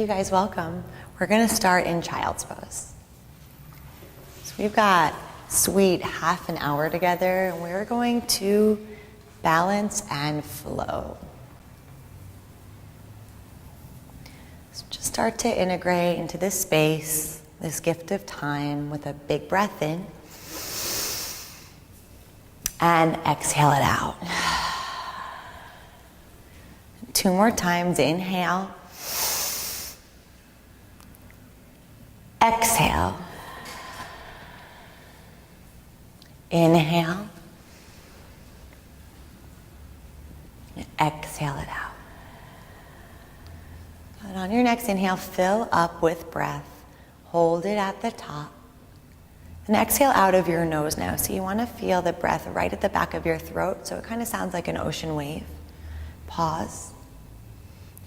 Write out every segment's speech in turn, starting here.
you guys, welcome. We're gonna start in child's pose. So we've got sweet half an hour together, and we're going to balance and flow. So just start to integrate into this space, this gift of time, with a big breath in. And exhale it out. 2 more times, inhale. Exhale. Inhale. And exhale it out. And on your next inhale, fill up with breath. Hold it at the top. And exhale out of your nose now. So you want to feel the breath right at the back of your throat. So it kind of sounds like an ocean wave. Pause.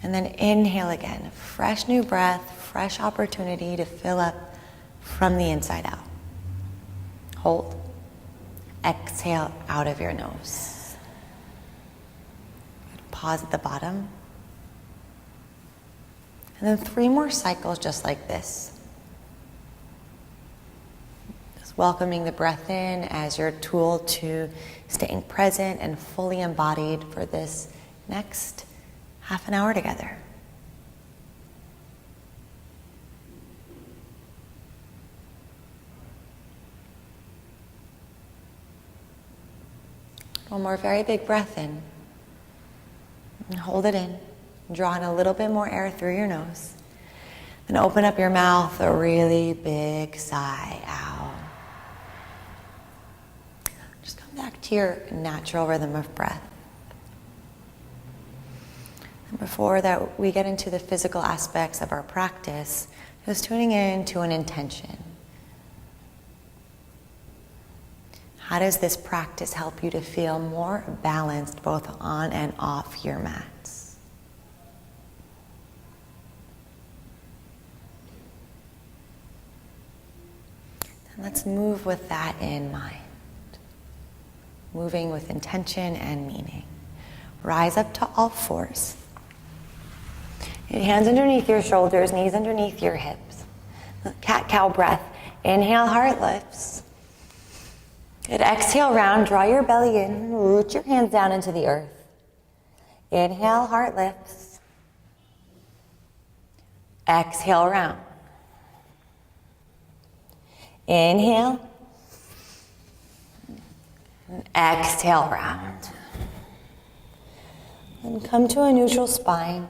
And then inhale again. Fresh new breath, fresh opportunity to fill up from the inside out. Hold. Exhale out of your nose. Pause at the bottom. And then 3 more cycles just like this. Just welcoming the breath in as your tool to staying present and fully embodied for this next half an hour together. One more very big breath in. And hold it in. Draw in a little bit more air through your nose. Then open up your mouth, a really big sigh out. Just come back to your natural rhythm of breath. And before that, we get into the physical aspects of our practice, just tuning in to an intention. How does this practice help you to feel more balanced both on and off your mats? And let's move with that in mind. Moving with intention and meaning. Rise up to all fours. Hands underneath your shoulders, knees underneath your hips. Cat-cow breath. Inhale, heart lifts. Good. Exhale, round. Draw your belly in. Root your hands down into the earth. Inhale, heart lifts. Exhale, round. Inhale. And exhale, round. And come to a neutral spine.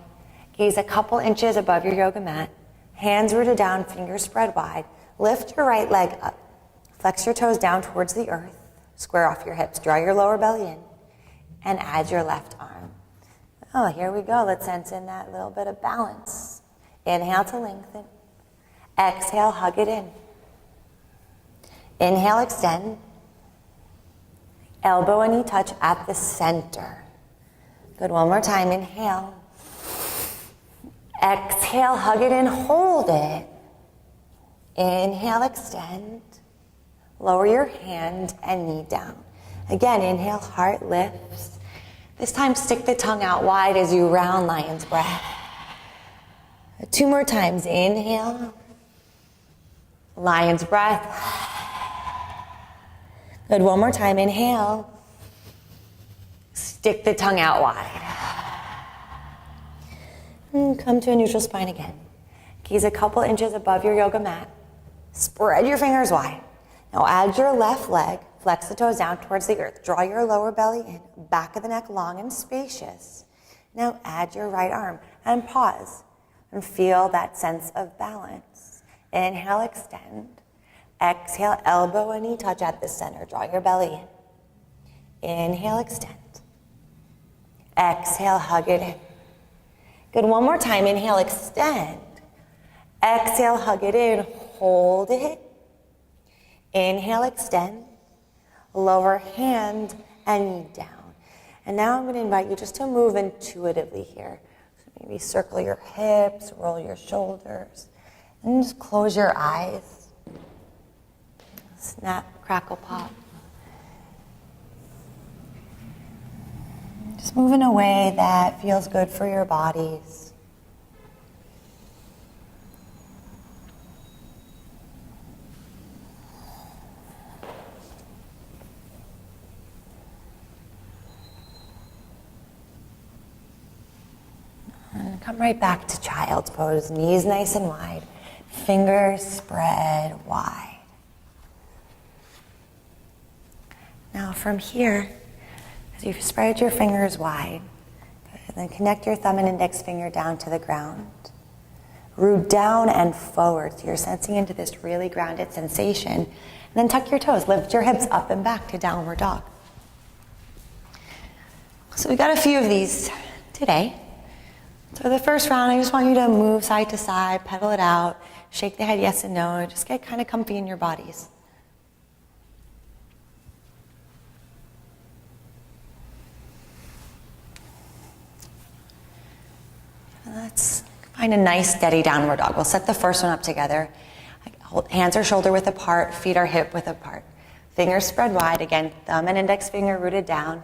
Gaze a couple inches above your yoga mat. Hands rooted down, fingers spread wide. Lift your right leg up. Flex your toes down towards the earth. Square off your hips. Draw your lower belly in. And add your left arm. Oh, here we go. Let's sense in that little bit of balance. Inhale to lengthen. Exhale, hug it in. Inhale, extend. Elbow and knee touch at the center. Good. One more time. Inhale. Exhale, hug it in, hold it. Inhale, extend. Lower your hand and knee down. Again, inhale, heart lifts. This time, stick the tongue out wide as you round lion's breath. 2 more times. Inhale. Lion's breath. Good. One more time. Inhale. Stick the tongue out wide. And come to a neutral spine again. Gaze a couple inches above your yoga mat. Spread your fingers wide. Now add your left leg. Flex the toes down towards the earth. Draw your lower belly in. Back of the neck long and spacious. Now add your right arm and pause. And feel that sense of balance. Inhale, extend. Exhale, elbow and knee touch at the center. Draw your belly in. Inhale, extend. Exhale, hug it in. Good. One more time. Inhale, extend. Exhale, hug it in. Hold it. Inhale, extend. Lower hand and knee down. And now I'm going to invite you just to move intuitively here. So maybe circle your hips, roll your shoulders, and just close your eyes. Snap, crackle, pop. Just move in a way that feels good for your bodies. Come right back to child's pose, knees nice and wide, fingers spread wide. Now from here, as you spread your fingers wide, then connect your thumb and index finger down to the ground. Root down and forward, so you're sensing into this really grounded sensation. And then tuck your toes, lift your hips up and back to downward dog. So we got a few of these today. So the first round, I just want you to move side to side, pedal it out, shake the head yes and no, and just get kind of comfy in your bodies. Let's find a nice steady downward dog. We'll set the first one up together. Hands are shoulder width apart, feet are hip width apart. Fingers spread wide, again, thumb and index finger rooted down.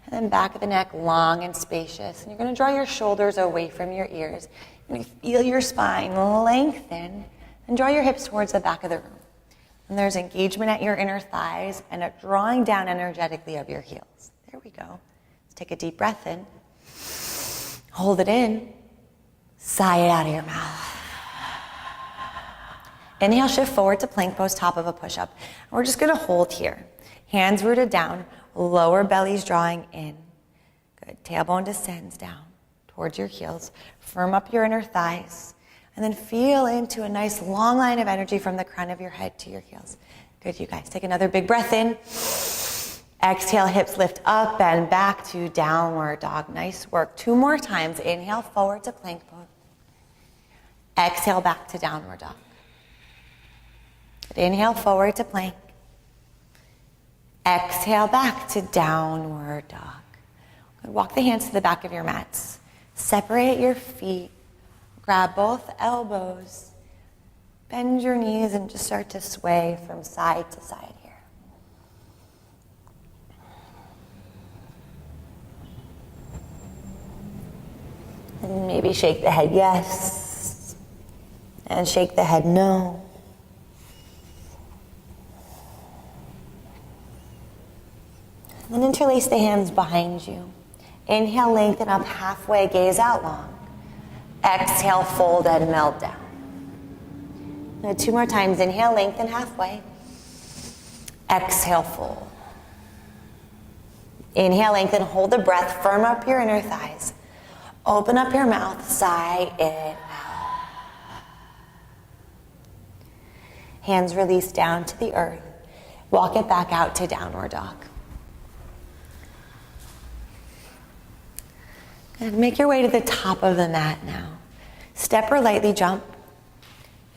And then back of the neck long and spacious. And you're going to draw your shoulders away from your ears. You're going to feel your spine lengthen and draw your hips towards the back of the room. And there's engagement at your inner thighs and a drawing down energetically of your heels. There we go. Let's take a deep breath in. Hold it in. Sigh it out of your mouth. Inhale, shift forward to plank pose, top of a push-up. We're just going to hold here. Hands rooted down, lower belly's drawing in. Good. Tailbone descends down towards your heels. Firm up your inner thighs. And then feel into a nice long line of energy from the crown of your head to your heels. Good, you guys. Take another big breath in. Exhale, hips lift up and back to downward dog. Nice work. 2 more times. Inhale, forward to plank pose. Exhale, back to downward dog. Good. Inhale, forward to plank. Exhale, back to downward dog. Good. Walk the hands to the back of your mats. Separate your feet. Grab both elbows. Bend your knees and just start to sway from side to side here. And maybe shake the head yes. And shake the head no. And then interlace the hands behind you. Inhale, lengthen up halfway, gaze out long. Exhale, fold and melt down. Now 2 more times. Inhale, lengthen halfway. Exhale, fold. Inhale, lengthen, hold the breath, firm up your inner thighs. Open up your mouth, sigh it out. Hands release down to the earth. Walk it back out to downward dog. Good. Make your way to the top of the mat now. Step or lightly jump.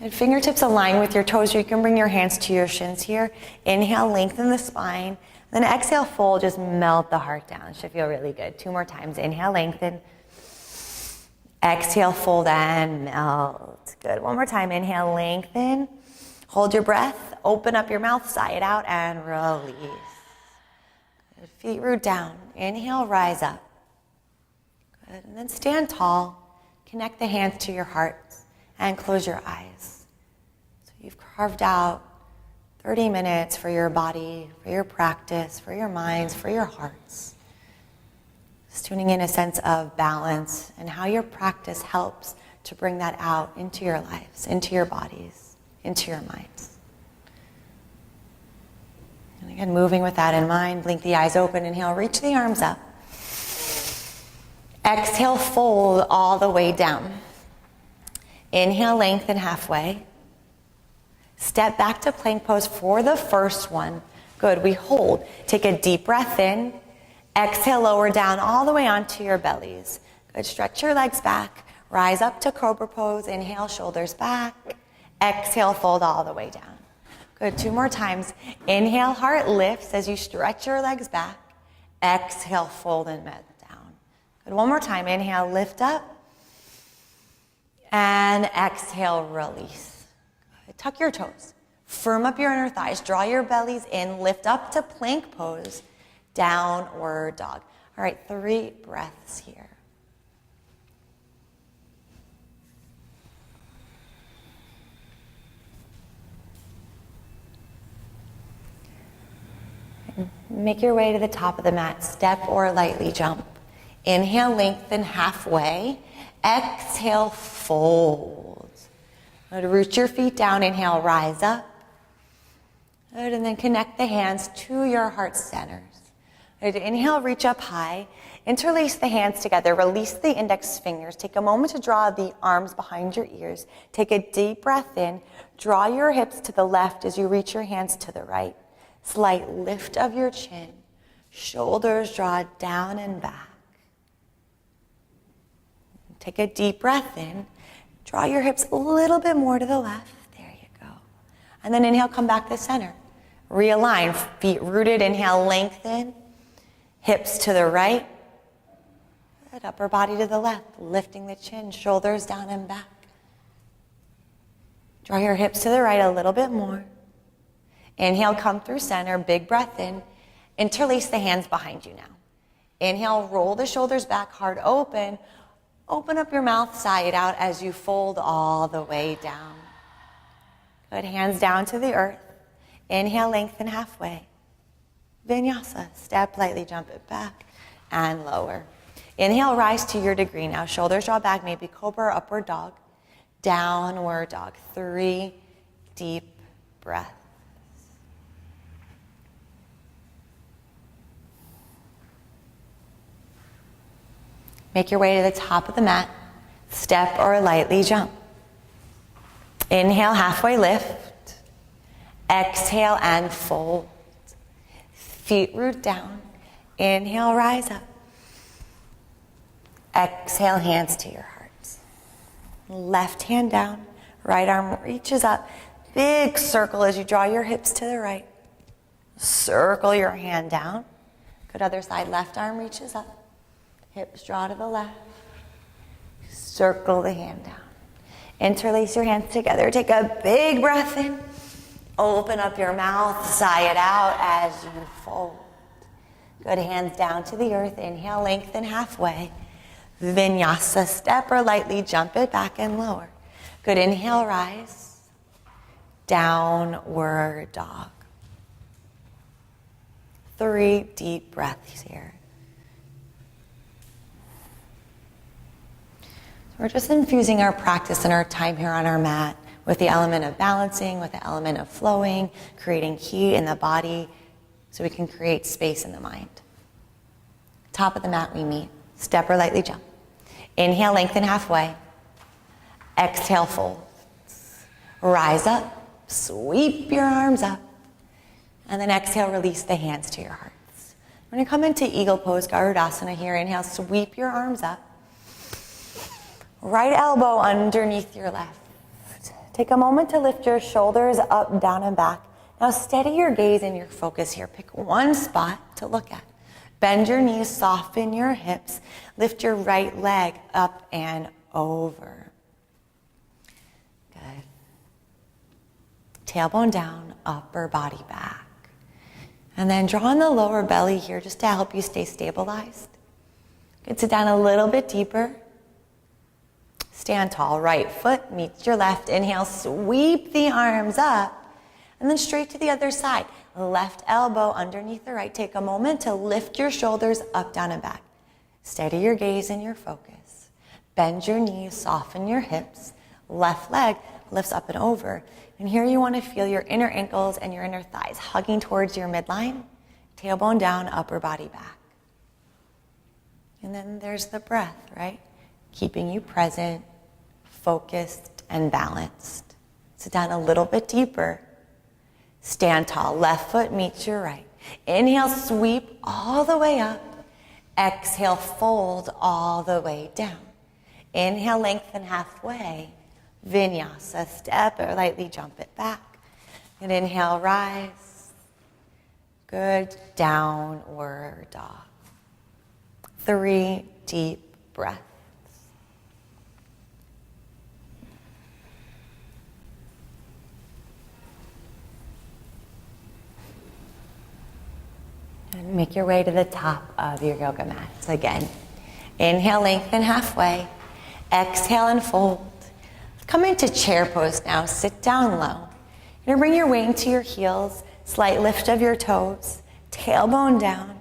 And fingertips align with your toes, or you can bring your hands to your shins here. Inhale, lengthen the spine. Then exhale, fold, just melt the heart down. It should feel really good. 2 more times. Inhale, lengthen. Exhale, fold and melt. Good. 1 more time. Inhale, lengthen. Hold your breath. Open up your mouth, sigh it out, and release. Good. Feet root down. Inhale, rise up. Good. And then stand tall. Connect the hands to your heart and close your eyes. So you've carved out 30 minutes for your body, for your practice, for your minds, for your hearts. Just tuning in a sense of balance and how your practice helps to bring that out into your lives, into your bodies, into your minds. And again, moving with that in mind, blink the eyes open, inhale, reach the arms up. Exhale, fold all the way down. Inhale, lengthen halfway. Step back to plank pose for the first one. Good, we hold. Take a deep breath in. Exhale, lower down all the way onto your bellies. Good, stretch your legs back. Rise up to cobra pose. Inhale, shoulders back. Exhale, fold all the way down. Good, 2 more times. Inhale, heart lifts as you stretch your legs back. Exhale, fold and melt down. Good, 1 more time. Inhale, lift up. And exhale, release. Good. Tuck your toes. Firm up your inner thighs. Draw your bellies in. Lift up to plank pose. Downward dog. All right, 3 breaths here. Make your way to the top of the mat. Step or lightly jump. Inhale, lengthen halfway. Exhale, fold. Good. Root your feet down. Inhale, rise up. Good. And then connect the hands to your heart centers. Good. Inhale, reach up high. Interlace the hands together. Release the index fingers. Take a moment to draw the arms behind your ears. Take a deep breath in. Draw your hips to the left as you reach your hands to the right. Slight lift of your chin. Shoulders draw down and back. Take a deep breath in. Draw your hips a little bit more to the left. There you go. And then inhale, come back to center. Realign, feet rooted. Inhale, lengthen. Hips to the right. Good. Upper body to the left. Lifting the chin, shoulders down and back. Draw your hips to the right a little bit more. Inhale, come through center. Big breath in. Interlace the hands behind you now. Inhale, roll the shoulders back, heart open. Open up your mouth side out as you fold all the way down. Good. Hands down to the earth. Inhale, lengthen halfway. Vinyasa. Step lightly, jump it back and lower. Inhale, rise to your degree now. Shoulders draw back, maybe cobra or upward dog. Downward dog. 3 deep breaths. Make your way to the top of the mat. Step or lightly jump. Inhale, halfway lift. Exhale and fold. Feet root down. Inhale, rise up. Exhale, hands to your hearts. Left hand down. Right arm reaches up. Big circle as you draw your hips to the right. Circle your hand down. Good. Other side. Left arm reaches up. Hips draw to the left. Circle the hand down. Interlace your hands together. Take a big breath in. Open up your mouth. Sigh it out as you fold. Good. Hands down to the earth. Inhale, lengthen halfway. Vinyasa. Step or lightly jump it back and lower. Good. Inhale, rise. Downward dog. 3 deep breaths here. We're just infusing our practice and our time here on our mat with the element of balancing, with the element of flowing, creating heat in the body so we can create space in the mind. Top of the mat we meet. Step or lightly jump. Inhale, lengthen halfway. Exhale, fold. Rise up. Sweep your arms up. And then exhale, release the hands to your hearts. We're going to come into Eagle Pose, Garudasana here. Inhale, sweep your arms up. Right elbow underneath your left. Take a moment to lift your shoulders up, down, and back. Now steady your gaze and your focus here. Pick one spot to look at. Bend your knees, soften your hips. Lift your right leg up and over. Good. Tailbone down, upper body back. And then draw in the lower belly here just to help you stay stabilized. Good. Sit down a little bit deeper. Stand tall, right foot meets your left. Inhale, sweep the arms up, and then straight to the other side. Left elbow underneath the right. Take a moment to lift your shoulders up, down, and back. Steady your gaze and your focus. Bend your knees, soften your hips. Left leg lifts up and over. And here you want to feel your inner ankles and your inner thighs hugging towards your midline. Tailbone down, upper body back. And then there's the breath, right? Keeping you present, focused, and balanced. Sit down a little bit deeper. Stand tall. Left foot meets your right. Inhale, sweep all the way up. Exhale, fold all the way down. Inhale, lengthen halfway. Vinyasa. Step or lightly jump it back. And inhale, rise. Good. Downward dog. 3 deep breaths. And make your way to the top of your yoga mat. So again, inhale, lengthen halfway. Exhale and fold. Come into chair pose now. Sit down low. You're going to bring your weight into your heels. Slight lift of your toes. Tailbone down.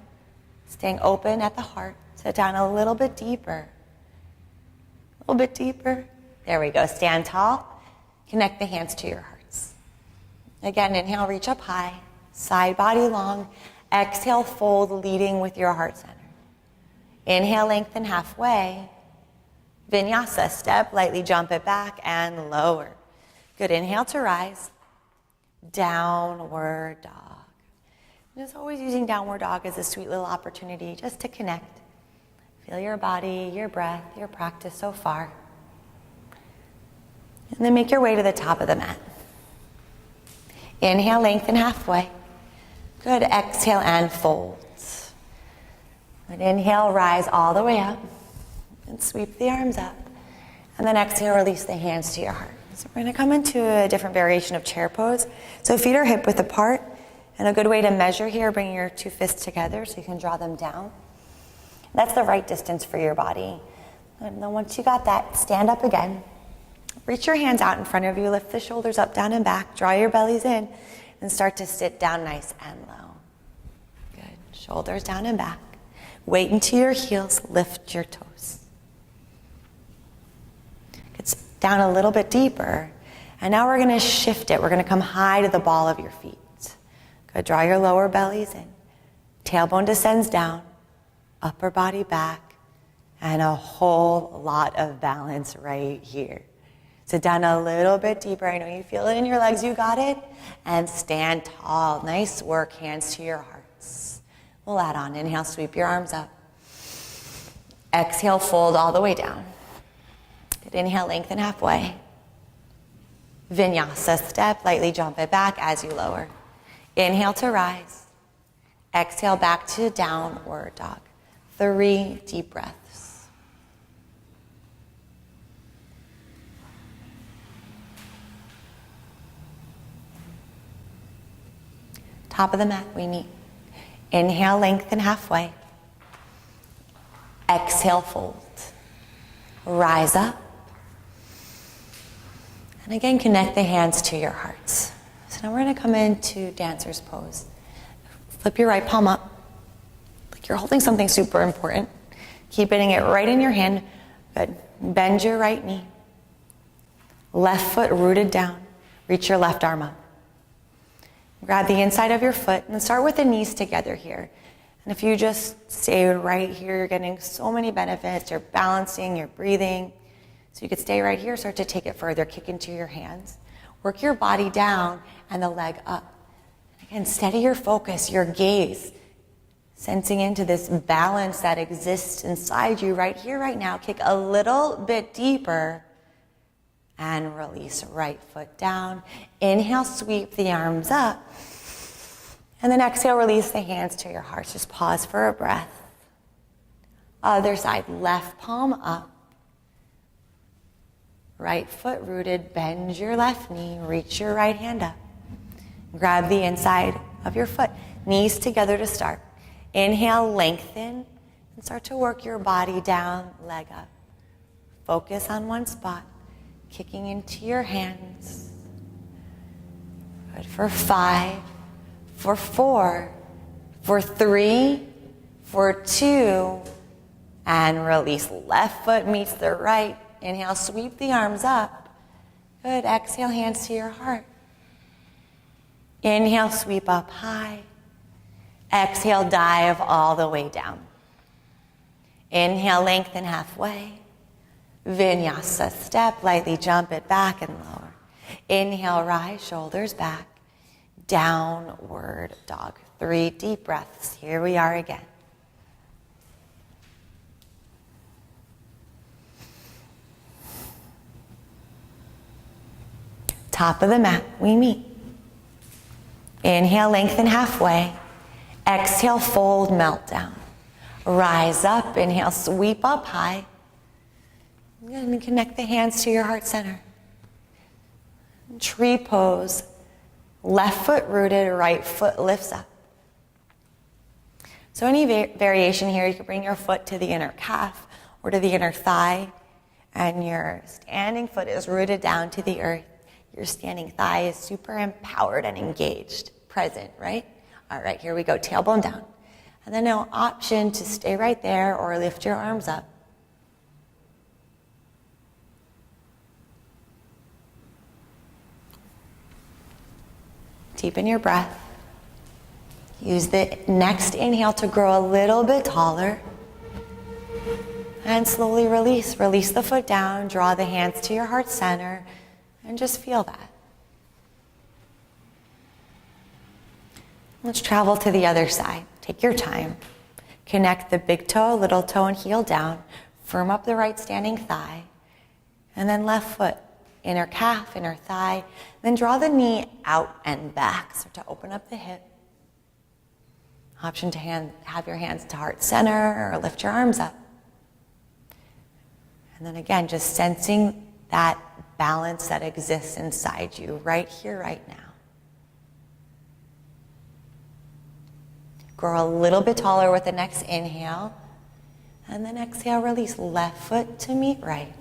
Staying open at the heart. Sit down a little bit deeper. A little bit deeper. There we go. Stand tall. Connect the hands to your hearts. Again, inhale, reach up high. Side body long. Exhale, fold, leading with your heart center. Inhale, lengthen halfway. Vinyasa, step, lightly jump it back and lower. Good, inhale to rise. Downward dog. Just always using downward dog as a sweet little opportunity just to connect. Feel your body, your breath, your practice so far. And then make your way to the top of the mat. Inhale, lengthen halfway. Good, exhale and fold. Good, inhale, rise all the way up. And sweep the arms up. And then exhale, release the hands to your heart. So we're going to come into a different variation of chair pose. So feet are hip width apart. And a good way to measure here, bring your two fists together so you can draw them down. That's the right distance for your body. And then once you got that, stand up again. Reach your hands out in front of you. Lift the shoulders up, down, and back. Draw your bellies in. And start to sit down nice and low. Good. Shoulders down and back. Weight into your heels. Lift your toes. Get down a little bit deeper. And now we're going to shift it. We're going to come high to the ball of your feet. Good. Draw your lower bellies in. Tailbone descends down. Upper body back. And a whole lot of balance right here. Sit down a little bit deeper. I know you feel it in your legs. You got it. And stand tall. Nice work. Hands to your hearts. We'll add on. Inhale, sweep your arms up. Exhale, fold all the way down. Good. Inhale, lengthen halfway. Vinyasa, step. Lightly jump it back as you lower. Inhale to rise. Exhale back to downward dog. 3 deep breaths. Top of the mat, we meet. Inhale, lengthen halfway. Exhale, fold. Rise up. And again, connect the hands to your hearts. So now we're going to come into dancer's pose. Flip your right palm up. Like you're holding something super important. Keep hitting it right in your hand. Good. Bend your right knee. Left foot rooted down. Reach your left arm up. Grab the inside of your foot and start with the knees together here. And if you just stay right here, you're getting so many benefits. You're balancing, you're breathing. So you could stay right here, start to take it further, kick into your hands. Work your body down and the leg up. Again, steady your focus, your gaze, sensing into this balance that exists inside you right here, right now. Kick a little bit deeper and release right foot down. Inhale, sweep the arms up. And then exhale, release the hands to your heart. Just pause for a breath. Other side, left palm up. Right foot rooted, bend your left knee, reach your right hand up. Grab the inside of your foot, knees together to start. Inhale, lengthen, and start to work your body down, leg up. Focus on one spot, kicking into your hands. Good, for 5, for 4, for 3, for 2, and release. Left foot meets the right. Inhale, sweep the arms up. Good, exhale, hands to your heart. Inhale, sweep up high. Exhale, dive all the way down. Inhale, lengthen halfway. Vinyasa, step, lightly jump it back and lower. Inhale, rise, shoulders back. Downward dog. 3 deep breaths. Here we are again. Top of the mat, we meet. Inhale, lengthen halfway. Exhale, fold, melt down. Rise up, inhale, sweep up high. And connect the hands to your heart center. Tree pose. Left foot rooted, right foot lifts up. So any variation here, you can bring your foot to the inner calf or to the inner thigh, and your standing foot is rooted down to the earth. Your standing thigh is super empowered and engaged, present, right? All right, here we go, tailbone down. And then no option to stay right there or lift your arms up. Deepen your breath. Use the next inhale to grow a little bit taller. And slowly release. Release the foot down. Draw the hands to your heart center. And just feel that. Let's travel to the other side. Take your time. Connect the big toe, little toe, and heel down. Firm up the right standing thigh. And then left foot. Inner calf, inner thigh. Then draw the knee out and back. Start to open up the hip. Option to have your hands to heart center or lift your arms up. And then again, just sensing that balance that exists inside you right here, right now. Grow a little bit taller with the next inhale. And then exhale, release left foot to meet right.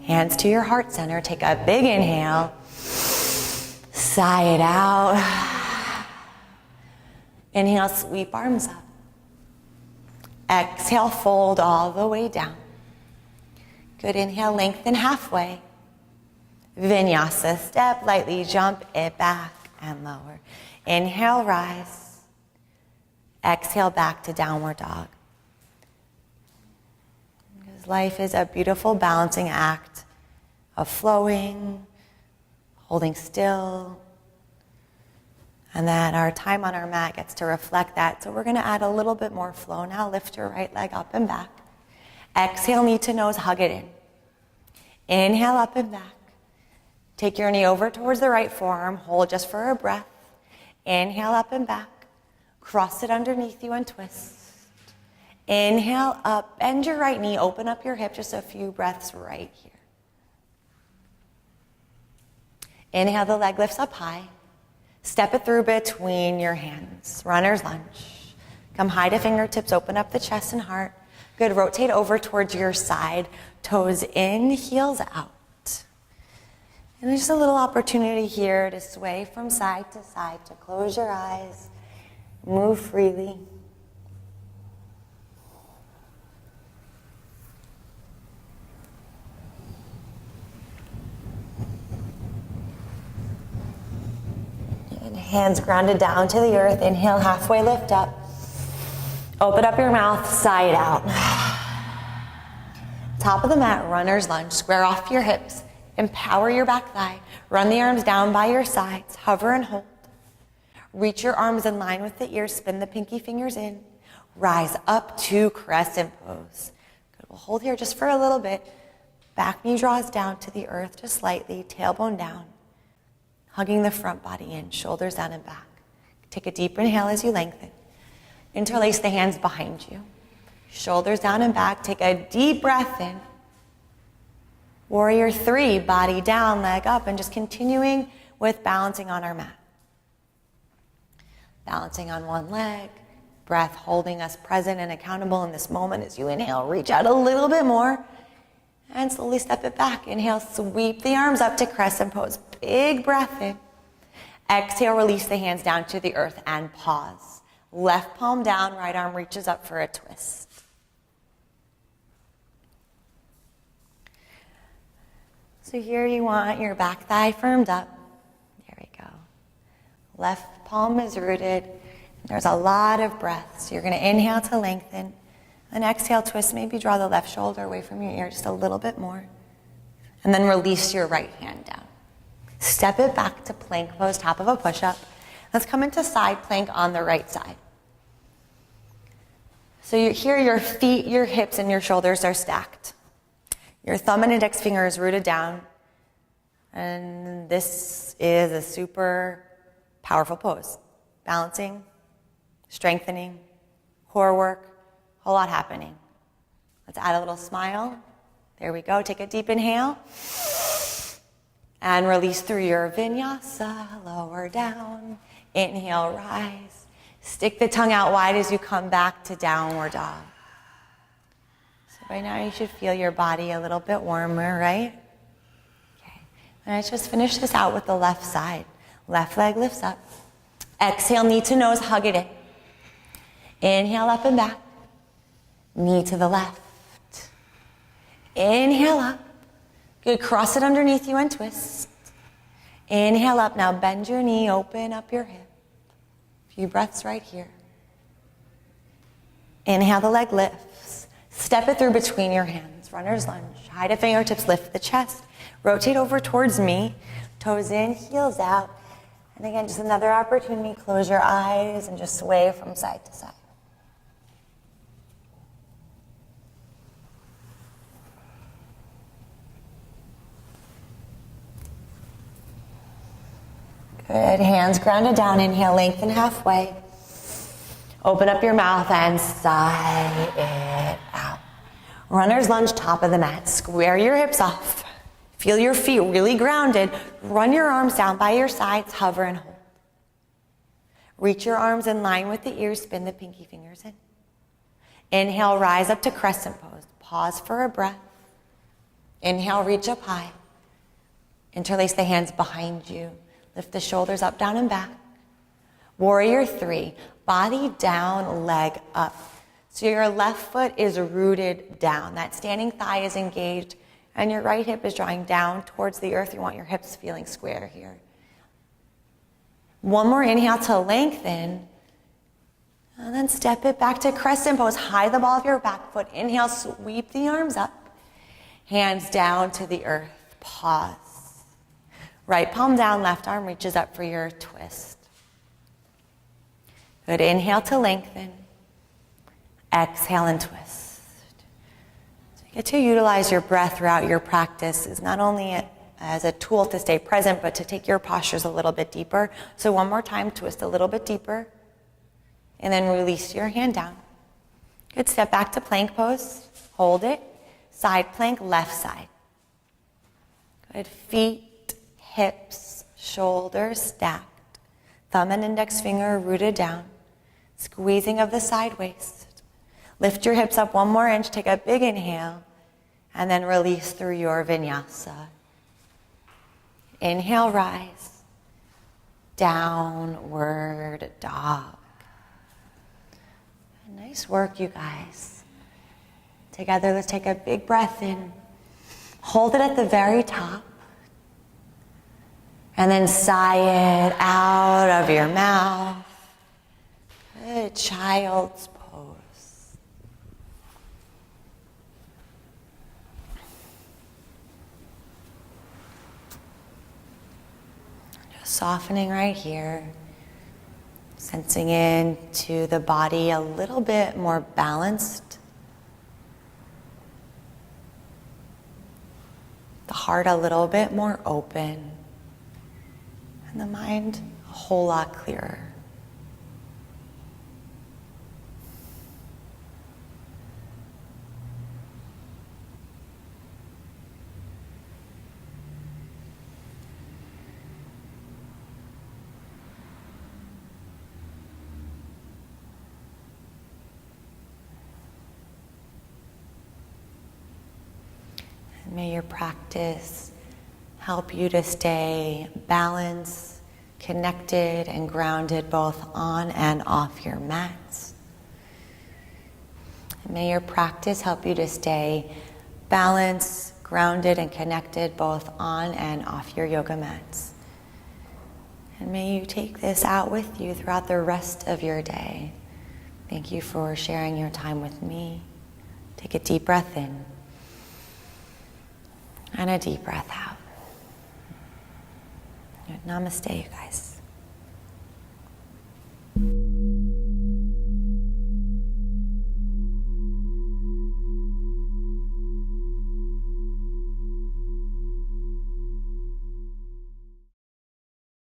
Hands to your heart center. Take a big inhale. Sigh it out. Inhale, sweep arms up. Exhale, fold all the way down. Good, inhale, lengthen halfway. Vinyasa, step, lightly jump it back and lower. Inhale, rise. Exhale, back to downward dog. Because life is a beautiful balancing act of flowing, holding still, and that our time on our mat gets to reflect that. So we're going to add a little bit more flow now. Lift your right leg up and back. Exhale, knee to nose, hug it in. Inhale, up and back. Take your knee over towards the right forearm. Hold just for a breath. Inhale, up and back. Cross it underneath you and twist. Inhale, up. Bend your right knee. Open up your hip. Just a few breaths right here. Inhale, the leg lifts up high. Step it through between your hands. Runner's lunge. Come high to fingertips. Open up the chest and heart. Good. Rotate over towards your side. Toes in, heels out. And there's just a little opportunity here to sway from side to side, to close your eyes, move freely. And hands grounded down to the earth. Inhale, halfway lift up. Open up your mouth, sigh it out. Top of the mat, runner's lunge. Square off your hips. Empower your back thigh. Run the arms down by your sides. Hover and hold. Reach your arms in line with the ears. Spin the pinky fingers in. Rise up to crescent pose. Good. We'll hold here just for a little bit. Back knee draws down to the earth just slightly. Tailbone down. Hugging the front body in. Shoulders down and back. Take a deep inhale as you lengthen. Interlace the hands behind you. Shoulders down and back. Take a deep breath in. Warrior 3, body down, leg up, and just continuing with balancing on our mat. Balancing on one leg, breath holding us present and accountable in this moment. As you inhale, reach out a little bit more and slowly step it back. Inhale, sweep the arms up to crescent pose. Big breath in. Exhale, release the hands down to the earth and pause. Left palm down, right arm reaches up for a twist. So here you want your back thigh firmed up. There we go. Left palm is rooted. There's a lot of breath. So you're going to inhale to lengthen. Then exhale, twist. Maybe draw the left shoulder away from your ear just a little bit more. And then release your right hand down. Step it back to plank pose, top of a push-up. Let's come into side plank on the right side. So here your feet, your hips, and your shoulders are stacked. Your thumb and index finger is rooted down. And this is a super powerful pose. Balancing, strengthening, core work, a whole lot happening. Let's add a little smile. There we go. Take a deep inhale. And release through your vinyasa, lower down. Inhale, rise. Stick the tongue out wide as you come back to downward dog. So by now you should feel your body a little bit warmer, right? Okay. And let's just finish this out with the left side. Left leg lifts up. Exhale, knee to nose, hug it in. Inhale up and back. Knee to the left. Inhale up. Good, cross it underneath you and twist. Inhale up, now bend your knee, open up your hip. A few breaths right here. Inhale, the leg lifts. Step it through between your hands. Runner's lunge. High to fingertips, lift the chest. Rotate over towards me. Toes in, heels out. And again, just another opportunity. Close your eyes and just sway from side to side. Good, hands grounded down. Inhale, lengthen halfway. Open up your mouth and sigh it out. Runner's lunge, top of the mat. Square your hips off. Feel your feet really grounded. Run your arms down by your sides, hover and hold. Reach your arms in line with the ears, spin the pinky fingers in. Inhale, rise up to crescent pose. Pause for a breath. Inhale, reach up high. Interlace the hands behind you. Lift the shoulders up, down, and back. Warrior 3, body down, leg up. So your left foot is rooted down. That standing thigh is engaged, and your right hip is drawing down towards the earth. You want your hips feeling square here. One more inhale to lengthen, and then step it back to crescent pose. High the ball of your back foot. Inhale, sweep the arms up. Hands down to the earth. Pause. Right palm down, left arm reaches up for your twist. Good, inhale to lengthen. Exhale and twist. So you get to utilize your breath throughout your practice is not only as a tool to stay present, but to take your postures a little bit deeper. So one more time, twist a little bit deeper, and then release your hand down. Good, step back to plank pose. Hold it. Side plank, left side. Good, feet, hips, shoulders stacked. Thumb and index finger rooted down. Squeezing of the side waist. Lift your hips up one more inch. Take a big inhale. And then release through your vinyasa. Inhale, rise. Downward dog. Nice work, you guys. Together, let's take a big breath in. Hold it at the very top. And then sigh it out of your mouth. Good, child's pose. Just softening right here. Sensing into the body a little bit more balanced. The heart a little bit more open. And the mind a whole lot clearer. And may your practice help you to stay balanced, connected, and grounded both on and off your mats. And may your practice help you to stay balanced, grounded, and connected both on and off your yoga mats. And may you take this out with you throughout the rest of your day. Thank you for sharing your time with me. Take a deep breath in and a deep breath out. Namaste, you guys.